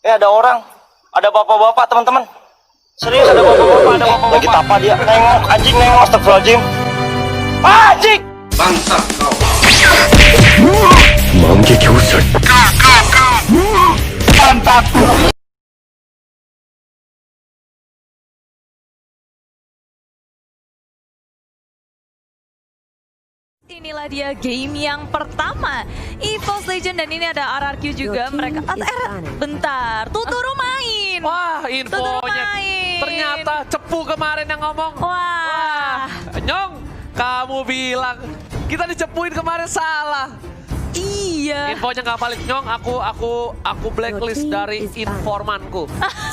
Ada orang, ada bapak-bapak teman-teman. Serius ada bapak-bapak, ada bapak-bapak. Lagi tapa dia, nengok, anjing nengok, astagfirullahaladzim. Anjing! Bangsat kau. Mantap! Inilah dia game yang pertama EVOS Legend dan ini ada RRQ juga mereka. Bentar, Tuturu main. Wah, Tuturu infonya main. ternyata Cepu kemarin yang ngomong. Wah. Nyong, kamu bilang kita dicepuin kemarin salah. Iya. Infonya nggak valid, Nyong. Aku blacklist dari informanku.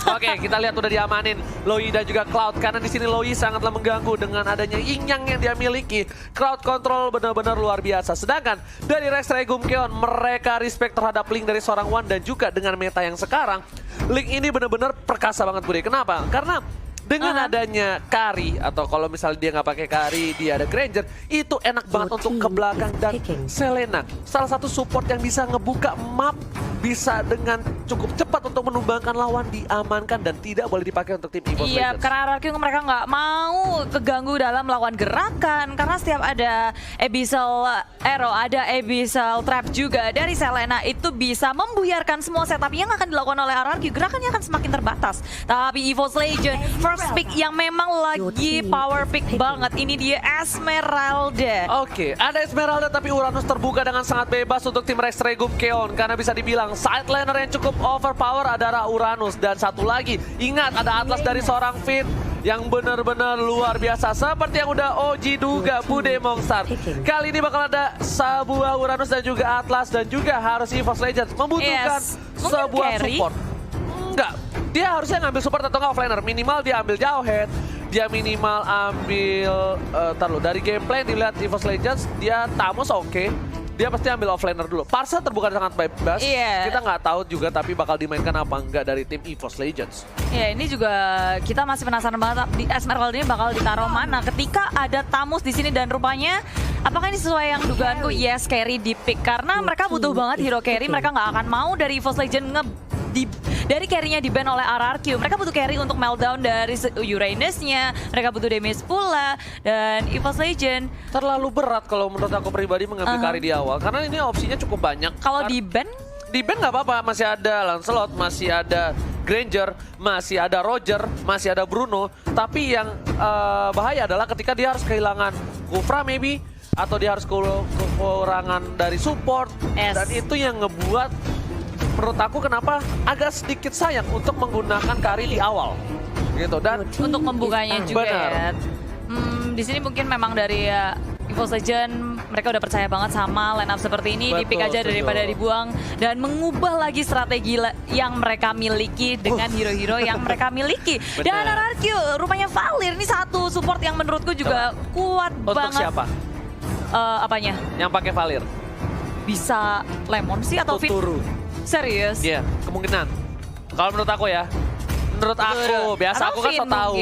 Oke, kita lihat udah diamanin Loi dan juga Cloud karena di sini Loi sangatlah mengganggu dengan adanya Yin-Yang yang dia miliki. Crowd control benar-benar luar biasa. Sedangkan dari Rex Regum Keon mereka respect terhadap Link dari seorang Wan dan juga dengan meta yang sekarang Link ini benar-benar perkasa banget Bude. Kenapa? Karena dengan adanya Kari atau kalau misalnya dia nggak pakai Kari, dia ada Granger, itu enak banget untuk ke belakang dan Selena. Salah satu support yang bisa ngebuka map, bisa dengan cukup cepat untuk menumbangkan lawan, diamankan dan tidak boleh dipakai untuk tim EVOS Iya, Legends. karena RRQ mereka nggak mau keganggu dalam melawan gerakan karena setiap ada Abyssal Arrow, ada Abyssal Trap juga dari Selena itu bisa membuyarkan semua setup yang akan dilakukan oleh RRQ. Gerakannya akan semakin terbatas. Tapi EVOS Legend first pick yang memang lagi power pick banget. Ini dia Esmeralda. Oke, ada Esmeralda tapi Uranus terbuka dengan sangat bebas untuk tim Rex Regum Keon karena bisa dibilang side laner yang cukup overpower adalah Uranus dan satu lagi ingat ada Atlas dari seorang Finn yang benar-benar luar biasa seperti yang udah Oji duga Bude Mongstar. Kali ini bakal ada sebuah Uranus dan juga Atlas dan juga harus EVOS Legends membutuhkan sebuah carry. support. Enggak, dia harusnya ngambil support atau nggak offlaner. Minimal dia ambil jauh head, dia minimal ambil dari gameplay dilihat EVOS Legends dia Tamos oke. Dia pasti ambil offlaner dulu. Parsa terbuka sangat bebas. Kita nggak tahu juga tapi bakal dimainkan apa enggak dari tim EVOS Legends. Ya ini juga kita masih penasaran banget di Esmeralda ini bakal ditaruh mana ketika ada Tamus di sini dan rupanya apakah ini sesuai yang dugaanku? Yes, carry di pick karena mereka butuh banget hero carry. Mereka nggak akan mau dari EVOS Legend dari carry-nya di-ban oleh RRQ. Mereka butuh carry untuk meltdown dari Uranus-nya. Mereka butuh damage pula. Dan EVOS Legend Terlalu berat kalau menurut aku pribadi mengambil carry di awal. Karena ini opsinya cukup banyak. kalau di-ban Di-ban nggak apa-apa. Masih ada Lancelot, masih ada Granger, masih ada Roger, masih ada Bruno. Tapi yang bahaya adalah ketika dia harus kehilangan Kufra maybe. Atau dia harus kekurangan dari support. Dan itu yang ngebuat menurut aku kenapa agak sedikit sayang untuk menggunakan Kari di awal gitu dan untuk membukanya juga benar. ya. Di sini mungkin memang dari EVOS Legend mereka udah percaya banget sama line up seperti ini, di pick aja daripada dibuang dan mengubah lagi strategi yang mereka miliki dengan hero-hero yang mereka miliki. Dan RRQ rupanya Valir ini satu support yang menurutku juga kuat Untuk banget. siapa? Apanya? Yang pakai Valir? Bisa Lemon sih atau Fit? Tuturu. Serius? Iya, kemungkinan. Kalau menurut aku ya, menurut aku biasa aku kan so tahu.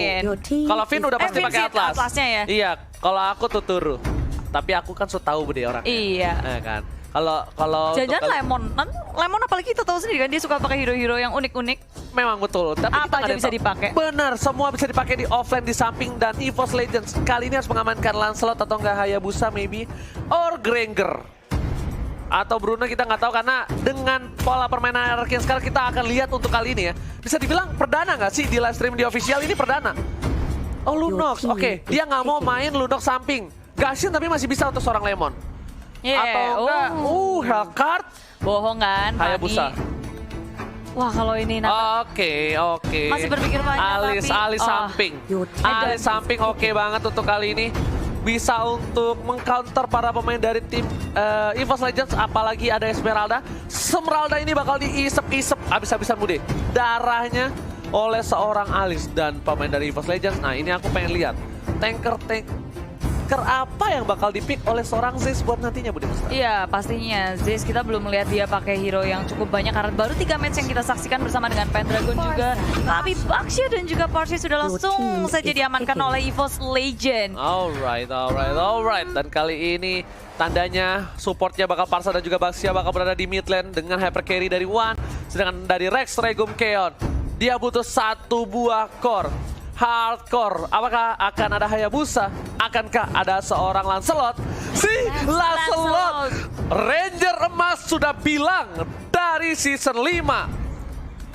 Kalau Finn udah pasti Finn pakai sih Atlas. Atlasnya ya? Iya, kalau aku Tuturu. Tapi aku kan so tahu bude orang. Iya. Nah, kan. Kalau Jangan Lemon, Lemon apalagi kita tahu sendiri kan dia suka pakai hero-hero yang unik-unik. memang betul. Tapi Apa kita aja nggak bisa tahu. dipakai? Benar, semua bisa dipakai di offline di samping dan EVOS Legends kali ini harus mengamankan Lancelot atau enggak Hayabusa maybe or Granger. Atau Bruno kita nggak tahu karena dengan pola permainan RRQ yang sekarang kita akan lihat untuk kali ini ya. Bisa dibilang perdana nggak sih di live stream di official ini perdana? Oh Lunox, oke. Dia nggak mau main Lunox samping. Gashin tapi masih bisa untuk seorang Lemon. Atau enggak, Hellcard. Bohong kan, Hayabusa. Tadi. Wah kalau ini Oke. masih berpikir banyak Alis samping. Alis samping oke banget untuk kali ini. Bisa untuk mengcounter para pemain dari tim EVOS Legends, apalagi ada Esmeralda. Esmeralda ini bakal diisep-isep habis-habisan Bude darahnya oleh seorang Alis dan pemain dari EVOS Legends. Nah ini aku pengen lihat tanker apa yang bakal dipick oleh seorang Zeus buat nantinya Bude Musta. Iya pastinya Zeus kita belum melihat dia pakai hero yang cukup banyak karena baru 3 match yang kita saksikan bersama dengan Pendragon juga. Tapi Baxia dan juga Porsche sudah langsung saja diamankan oleh EVOS Legend. Alright. Dan kali ini tandanya supportnya bakal Parsa dan juga Baxia bakal berada di mid lane dengan hyper carry dari Wan. Sedangkan dari Rex Regum Keon, dia butuh 1 buah core. Hardcore, apakah akan ada Hayabusa? Akankah ada seorang Lancelot? Si Lancelot! Ranger Emas sudah bilang dari season 5.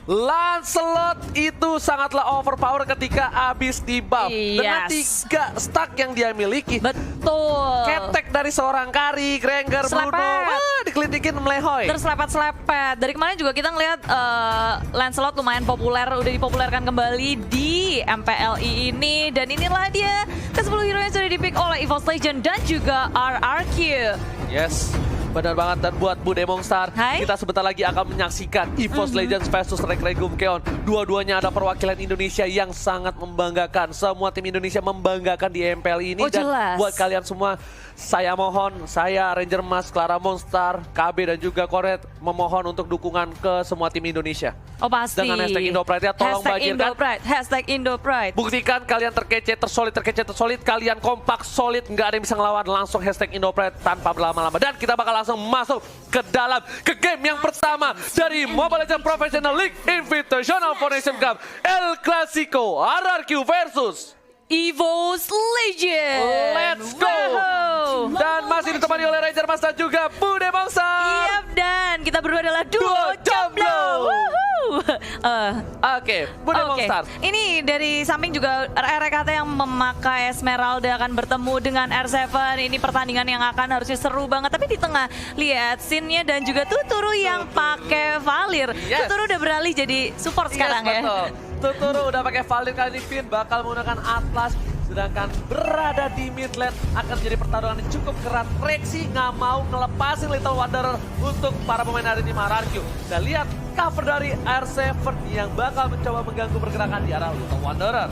Lancelot itu sangatlah overpower ketika habis di buff. Dengan 3 stack yang dia miliki. Betul. Ketek dari seorang Kari, Granger, Bruno. Dikelitikin melehoy. Terus lepet-lepet. Dari kemarin juga kita ngeliat Lancelot lumayan populer. Udah dipopulerkan kembali di MPLI ini. Dan inilah dia ke-10 hero yang sudah dipick oleh EVOS Legend dan juga RRQ. Yes. Benar banget, dan buat Bu Demongstar, Hai. kita sebentar lagi akan menyaksikan EVOS Legends versus Rex Regum Keon. Dua-duanya ada perwakilan Indonesia yang sangat membanggakan. Semua tim Indonesia membanggakan di MPL ini. Oh, dan jelas. buat kalian semua, saya mohon, saya Ranger Mas, Clara Monster, KB dan juga Koret memohon untuk dukungan ke semua tim Indonesia. Oh pasti. Dengan hashtag IndoPride ya, tolong bagirkan. Hashtag IndoPride. Buktikan kalian terkece, tersolid, kalian kompak, solid, nggak ada yang bisa ngelawan. Langsung hashtag IndoPride tanpa berlama-lama. Dan kita bakal langsung masuk ke game yang pertama dari Mobile Legends Professional League Invitational for Nation Cup. El Clasico, RRQ versus EVOS Legend. Let's go. Wow. Dan masih ditemani oleh Ranger Mas dan juga Bu Demongstar. Yap, dan kita berdua adalah duo jomblo. Oke, Bu Demongstar. Ini dari samping juga RRKT yang memakai Esmeralda akan bertemu dengan R7. Ini pertandingan yang akan harusnya seru banget. Tapi di tengah lihat scene-nya dan juga Tuturu yang pakai Valir. Yes. Tuturu udah beralih jadi support sekarang ya. Betul. Tuturu udah pakai Valir, kali ini Finn bakal menggunakan Atlas. Sedangkan berada di mid lane akan jadi pertarungan yang cukup keras. Rexy nggak mau ngelepasin Little Wanderer untuk para pemain dari tim RRQ. Dan lihat cover dari R7 yang bakal mencoba mengganggu pergerakan di arah Little Wanderer.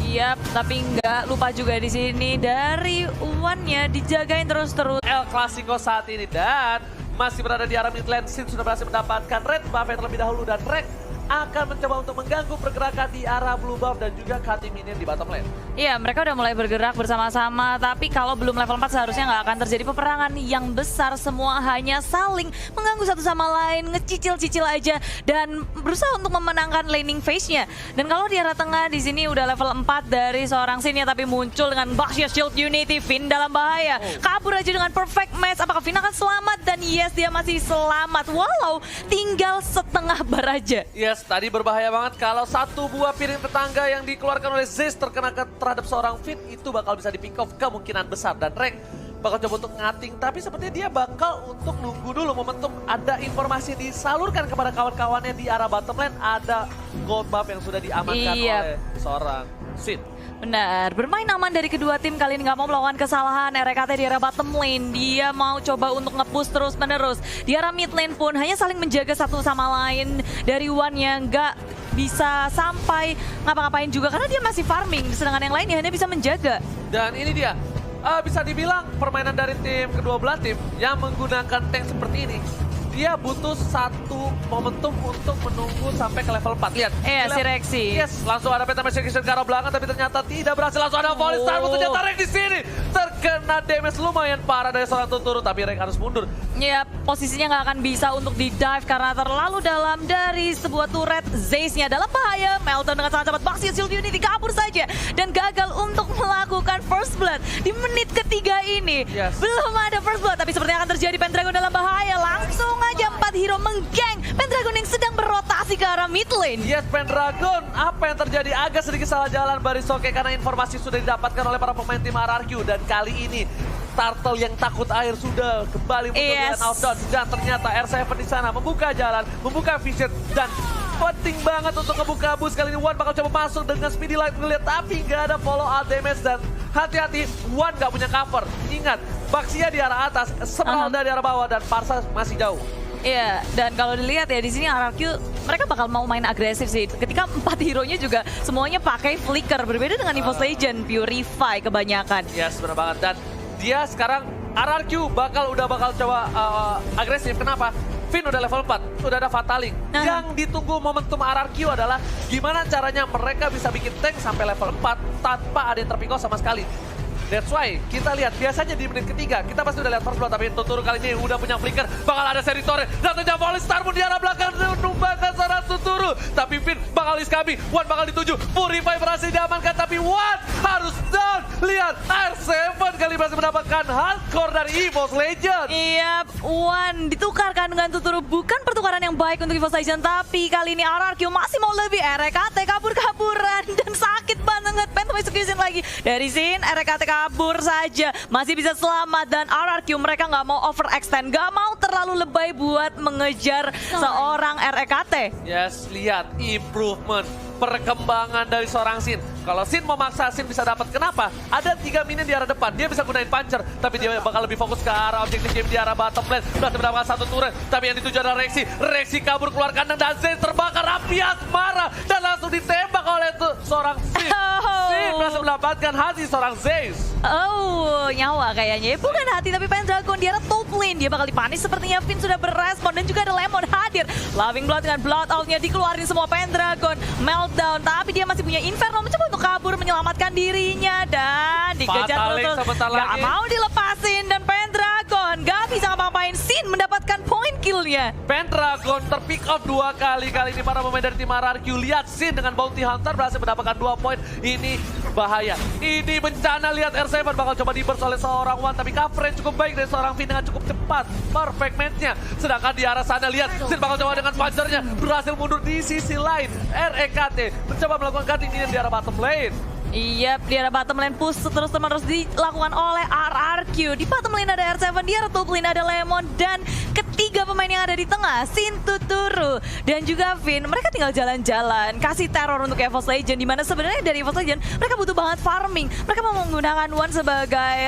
Iya, tapi nggak lupa juga di sini dari Uwan-nya dijagain terus-terus. El Clasico saat ini dan masih berada di arah mid lane. Sin sudah berhasil mendapatkan red buff yang terlebih dahulu dan Rex akan mencoba untuk mengganggu pergerakan di arah blue buff dan juga cutting minion di bottom lane. Iya, mereka udah mulai bergerak bersama-sama, tapi kalau belum level 4 seharusnya nggak akan terjadi peperangan yang besar. Semua hanya saling mengganggu satu sama lain, ngecicil-cicil aja, dan berusaha untuk memenangkan laning phase-nya. Dan kalau di arah tengah, di sini udah level 4 dari seorang Sin ya, tapi muncul dengan Baxia Shield Unity, Finn dalam bahaya. Kabur aja dengan perfect match, apakah Finn akan selamat? Dan yes, dia masih selamat, walau tinggal setengah bar aja. Yes, tadi berbahaya banget kalau 1 buah piring tetangga yang dikeluarkan oleh Zeus terkena terhadap seorang Finn, itu bakal bisa di pick off kemungkinan besar. Dan Rex bakal coba untuk ngating, tapi sepertinya dia bakal untuk nunggu dulu momentum ada informasi disalurkan kepada kawan-kawannya di arah bottom lane. Ada gold buff yang sudah diamankan oleh seorang Sin. Benar, bermain aman dari kedua tim kali ini, nggak mau melakukan kesalahan. RKT di arah bottom lane, dia mau coba untuk nge-push terus-menerus. Di arah mid lane pun hanya saling menjaga satu sama lain. Dari One yang nggak bisa sampai ngapa-ngapain juga karena dia masih farming, sedangkan yang lainnya hanya bisa menjaga. Dan ini dia, bisa dibilang permainan dari tim kedua belah tim yang menggunakan tank seperti ini. Dia butuh 1 momentum untuk menunggu sampai ke level 4. Lihat. Iya, si Rexy. Yes, langsung ada Penta Execution ke arah belakang, tapi ternyata tidak berhasil. Langsung ada volley star, ternyata Rex di sini. Terkena damage lumayan parah dari seorang Tuturu, tapi Rex harus mundur. Ya, posisinya nggak akan bisa untuk di-dive karena terlalu dalam dari sebuah turret. Zeus-nya dalam bahaya. Melton dengan sangat cepat, Baxia Shield Unity kabur saja. Dan gagal untuk melakukan first blood di menit ketiga ini. Yes. Belum ada first blood, tapi sepertinya akan terjadi. Pendragon dalam bahaya. Langsung aja 4 hero menggeng Pendragon yang sedang berotasi ke arah mid lane. Yes, Pendragon, apa yang terjadi? Agak sedikit salah jalan Barisoke karena informasi sudah didapatkan oleh para pemain tim RRQ. Dan kali ini Turtle yang takut air sudah kembali muncul dengan outdoor. Dan ternyata R7 di sana membuka jalan, membuka vision, dan penting banget untuk ngebuka bus. Kali ini One bakal coba masuk dengan speedy light ngeliat, tapi nggak ada follow out damage. Dan hati-hati, One nggak punya cover. Ingat, Baxia di arah atas, Esmeralda di arah bawah, dan Parsa masih jauh. Iya, dan kalau dilihat ya di sini RRQ mereka bakal mau main agresif sih. Ketika 4 hero-nya juga semuanya pakai flicker, berbeda dengan EVOS Legend, Purify kebanyakan. Yes, benar banget. Dan dia sekarang RRQ udah bakal coba agresif. Kenapa? Finn udah level 4, udah ada Fataling. Yang ditunggu momentum RRQ adalah gimana caranya mereka bisa bikin tank sampai level 4 tanpa ada yang terpikau sama sekali. That's why kita lihat biasanya di menit ketiga kita pasti udah lihat first blood, tapi Tuturu kali ini udah punya flicker, bakal ada seri torre, datangnya Falling Star pun di arah belakang menumbangkan seorang Tuturu, tapi Finn bakal iskabi, Wan bakal dituju, Purify berhasil diamankan, tapi Wan harus down. Lihat R7 kali berhasil mendapatkan hardcore dari EVOS Legends. Iya, Wan ditukarkan dengan Tuturu, bukan pertukaran yang baik untuk EVOS Legends, tapi kali ini RRQ masih mau lebih, RKT kabur-kaburan dan sakit banget. Phantom Execution lagi dari Sin, RKT kabur saja, masih bisa selamat, dan RRQ mereka nggak mau overextend, nggak mau terlalu lebay buat mengejar seorang RKT. Yes, lihat improvement, perkembangan dari seorang Sin. Kalau Sin mau maksa, Sin bisa dapat. Kenapa? Ada 3 minion di arah depan, dia bisa gunain puncher, tapi dia bakal lebih fokus ke arah objektif game di arah bottom lane. Berhasil mendapatkan 1 turret, tapi yang dituju adalah Rexy. Rexy kabur keluar kandang dan Zaze terbakar, Rapias marah dan langsung ditembak oleh seorang Sin. Sin berhasil mendapatkan hati seorang Zaze. Oh, nyawa kayaknya. Bukan hati, tapi Pendragon di arah top lane. Dia bakal dipanis sepertinya. Finn sudah berespon dan juga ada Lemon hadir. Loving Blood dengan Blood Out-nya dikeluarin semua Pendragon. Meltdown, tapi dia masih punya Inferno mencoba untuk kabur menyelamatkan dirinya. Dan dikejar terus. Gak mau dilepasin dan Pendragon gak bisa ngapa-ngapain. Sin mendapatkan point kill-nya. Pendragon terpick up 2 kali. Kali ini para pemain dari tim RRQ. Lihat Sin dengan Bounty Hunter berhasil mendapatkan 2 poin. Ini bahaya. Ini bencana. Lihat R7 bakal coba di-burst oleh seorang Wan, tapi coverage cukup baik dari seorang Finn dengan cukup cepat. Perfect match-nya. Sedangkan di arah sana lihat Sin bakal coba dengan Panzer-nya. Berhasil mundur di sisi lain. REKT mencoba melakukan cutting di arah bottom lane. Iya, di arah bottom lane push terus-menerus dilakukan oleh RRQ. Di bottom lane ada R7, di arah top lane ada Lemon, dan ketiga pemain yang ada di tengah, Sin, Tuturu, dan juga Finn. Mereka tinggal jalan-jalan, kasih teror untuk EVOS Legends, dimana sebenarnya dari EVOS Legends mereka butuh banget farming. Mereka mau menggunakan Wan sebagai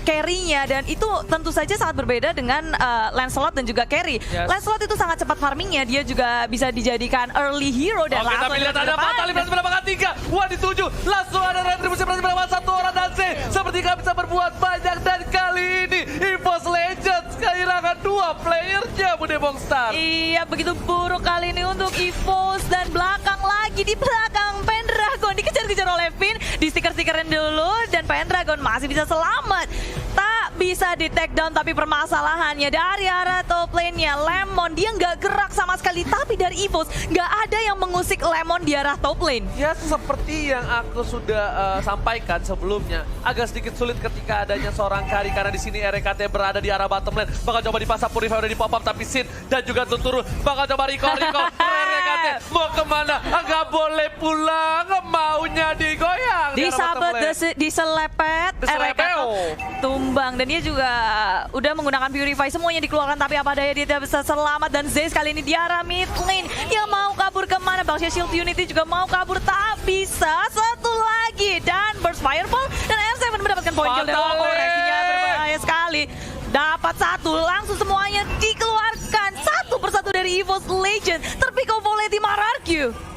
carry-nya, dan itu tentu saja sangat berbeda dengan Lancelot dan juga carry. Yes. Lancelot itu sangat cepat farmingnya, dia juga bisa dijadikan early hero dan Oke, langsung tapi lihat ke ada depan. Fatali berhasil mendapatkan 3. Wan dituju, langsung ada retribusi berhasil mendapatkan 1 orang, dan Z seperti gak bisa berbuat banyak, dan kali ini EVOS Legends kehilangan 2 playernya, Bude Mongstar. Iya, begitu buruk kali ini untuk EVOS, dan belakang lagi, di belakang Pendragon dikejar-kejar oleh Finn, di stiker-stikerin dulu, dan Pendragon masih bisa selamat. Tak bisa di take down, tapi permasalahannya dari arah top lane-nya Lemon, dia nggak gerak sama sekali, tapi dari EVOS nggak ada yang mengusik Lemon di arah top lane. Ya, seperti yang aku sudah sampaikan sebelumnya, agak sedikit sulit ketika adanya seorang carry, karena di sini RKT berada di arah bottom lane. Bakal coba dipasang Purify, udah di pop up, tapi Sin dan juga Tuturu bakal coba recall. RKT mau kemana? Nggak boleh pulang, maunya digoyang. Disabet, diselepet, RKT tumbang, dan dia juga udah menggunakan Purify, semuanya dikeluarkan, tapi apa daya dia tidak bisa selamat. Dan Zaze kali ini di arah mid lane, dia mau kabur kemana? Bangsa Shield Unity juga mau kabur, tak bisa. Satu lagi, dan Burst Fireball, dan R7 mendapatkan point kill. Dan reaksinya berbahaya sekali. Dapat 1, langsung semuanya dikeluarkan. 1 persatu dari EVOS Legends, terpick off oleh tim RRQ.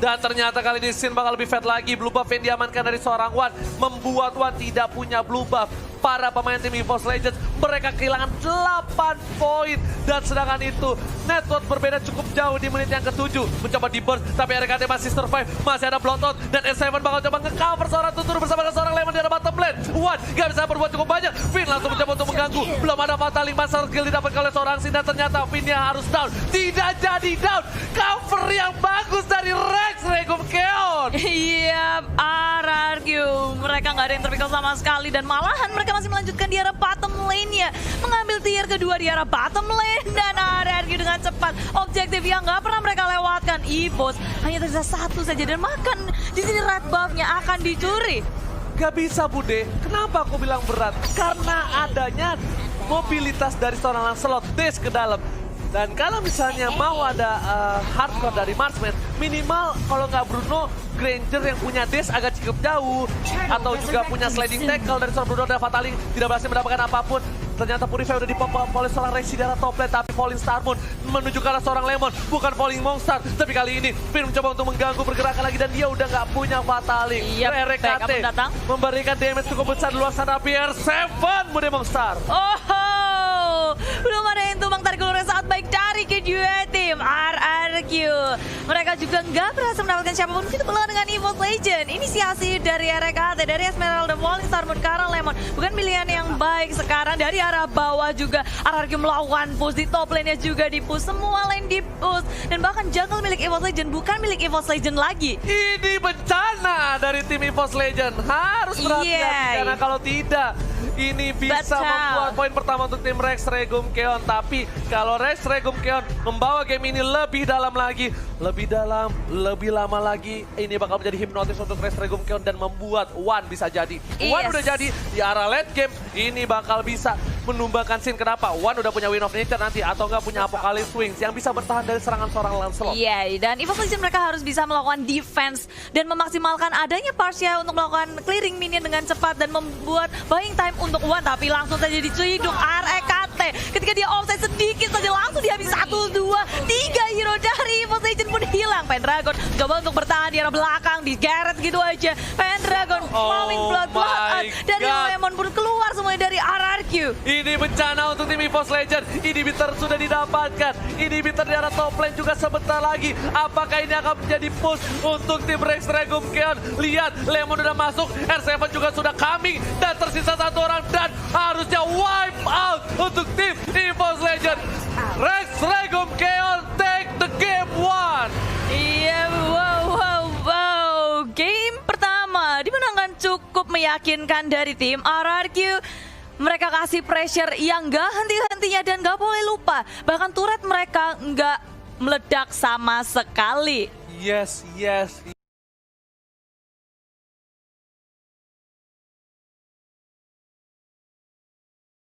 Dan ternyata kali ini Sin bakal lebih fat lagi. Blue buff yang diamankan dari seorang Wan membuat Wan tidak punya blue buff. Para pemain tim EVOS Legends mereka kehilangan 8 poin. Dan sedangkan itu network berbeda cukup jauh di menit yang ke-7. Mencoba di burst, tapi RKT masih survive. Masih ada bloodhound, dan S7 bakal coba nge-cover seorang Tuturu bersama dengan seorang Lemon di arah bottom lane. Wan gak bisa berbuat cukup banyak. Finn langsung mencoba untuk mengganggu. Belum ada Fatali, master skill didapatkan oleh seorang Sin, dan ternyata Finn-nya harus down. Tidak jadi down. Cover yang bagus dari Rex Regum Keon. Iya, RRQ. Mereka nggak ada yang terpikir sama sekali, dan malahan mereka masih melanjutkan di arah bottom lane-nya. Mengambil tier kedua di arah bottom lane, dan RRQ dengan cepat. Objektif yang nggak pernah mereka lewatkan. EVOS hanya tersisa 1 saja, dan makan di sini red buff-nya akan dicuri. Gak bisa, Bude. Kenapa aku bilang berat? Karena adanya mobilitas dari seorang Lancelot dash ke dalam. Dan kalau misalnya mau ada hardcore dari Marksman, minimal kalau nggak Bruno, Granger yang punya dash agak cukup jauh, atau juga punya sliding tackle dari seorang Bruno, dan Fatali tidak berhasil mendapatkan apapun. Ternyata Purify udah dipop up oleh seorang Rexy di arah top lane, tapi Falling Star pun menuju ke arah seorang Lemon, bukan Falling Monster. Tapi kali ini Finn mencoba untuk mengganggu pergerakan lagi, dan dia udah nggak punya Fatali. RKT memberikan damage cukup besar di luar sana. PR7 Bude Monster. Oh, belum ada yang tumbang, tarik ulurnya saat baik dari Kid Yeti. tim RRQ. Mereka juga nggak berhasil mendapatkan siapapun, begitu pula dengan EVOS Legend. Inisiasi dari RKT, dari Esmeralda, Falling Star, Monkara, Lemon. Bukan pilihan yang baik sekarang. Dari arah bawah juga RRQ melakukan push, di top lane-nya juga di push, semua lane di push. Dan bahkan jungle milik EVOS Legend bukan milik EVOS Legend lagi. Ini bencana dari tim EVOS Legend. Harus berhati-hati karena kalau tidak ini bisa membuat poin pertama untuk tim Rex Regum Keon. Tapi kalau Rex Regum Keon membawa game ini lebih dalam lagi, lebih dalam, lebih lama lagi, ini bakal menjadi hipnotis untuk Rex Regum Keon dan membuat One bisa jadi. One udah jadi di arah late game, ini bakal bisa menumbangkan scene. Kenapa? One udah punya Win of Nature nanti atau nggak punya Apocalypse Wings yang bisa bertahan dari serangan seorang Lancelot. Iya, dan EVOS Legend mereka harus bisa melakukan defense dan memaksimalkan adanya Parsia untuk melakukan clearing minion dengan cepat dan membuat buying time untuk One, tapi langsung saja diciduk RKT. Ketika dia offside sedikit saja langsung dihabis 1, 2, 3 hero dari EVOS Legend pun hilang. Pendragon coba untuk bertahan di arah belakang, digeret gitu aja. Pendragon flowing blood dari Lemon pun keluar semuanya dari RRQ. Ini bencana untuk tim EVOS Legend. Inhibitor sudah didapatkan. Inhibitor di arah top lane juga sebentar lagi. Apakah ini akan menjadi push untuk tim Rex Regum Keon? Lihat, Lemon udah masuk, R7 juga sudah coming, dan tersisa satu orang dan harusnya wipe out untuk tim EVOS Legend. Rex Regum Keon take the game one. Iya, wow. Game pertama dimenangkan cukup meyakinkan dari tim RRQ. Mereka kasih pressure yang gak henti-hentinya dan gak boleh lupa. Bahkan turret mereka gak meledak sama sekali. Yes.